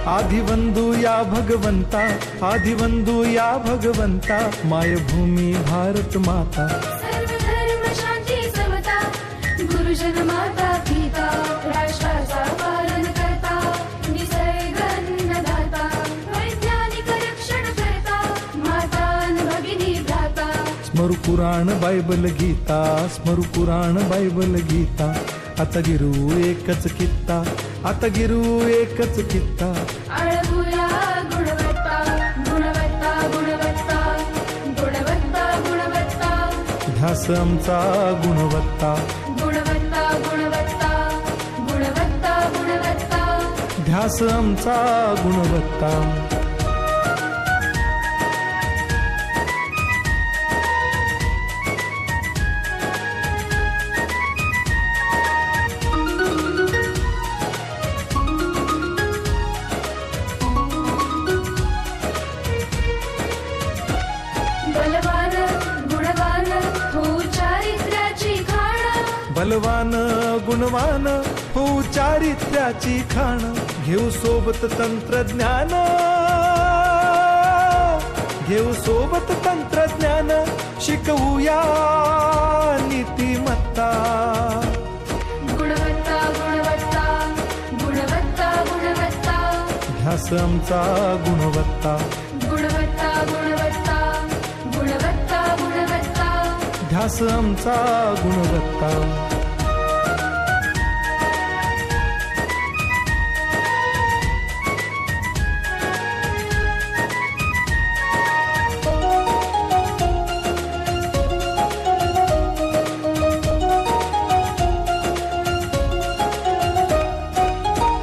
आदिवंदू या भगवंता, आदिवंदू या भगवंता, मायभूमी भारत माता. सर्व धर्म शांती समता, गुरुजन माता पिता, राष्ट्राचा पालन करता, निसर्ग अन्नदाता, वैज्ञानिक रक्षण करता, माता अन भगिनी भ्राता. स्मरू पुराण बायबल गीता, स्मरू पुराण बायबल गीता. आता गिरू एकच कित्ता, आता गिरू एकच कित्ता. आळवूया गुणवत्ता, गुणवत्ता, गुणवत्ता, गुणवत्ता, गुणवत्ता. ध्यास आमचा गुणवत्ता, गुणवत्ता, गुणवत्ता, गुणवत्ता, गुणवत्ता. ध्यास आमचा गुणवत्ता. बलवान गुणवान हो चारित्र्याची खाण. बलवान गुणवान हो चारित्र्याची खाण. घेऊ सोबत तंत्रज्ञान, घेऊ सोबत तंत्रज्ञान. शिकवूया नीतिमत्ता. गुणवत्ता, गुणवत्ता, गुणवत्ता, गुणवत्ता. ध्यास आमचा गुणवत्ता, गुणवत्ता, गुणवत्ता, गुणवत्ता, गुणवत्ता. ध्यास आमचा गुणवत्ता.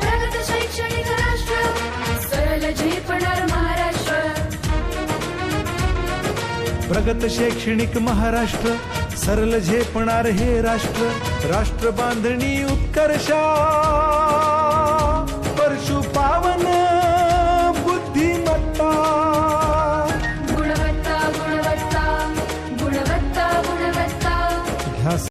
प्रगत शैक्षणिक राष्ट्र, सरळ झेपणार महाराष्ट्र. प्रगत शैक्षणिक महाराष्ट्र, सरल झेपणार हे राष्ट्र. राष्ट्र बांधणी उत्कर्षा,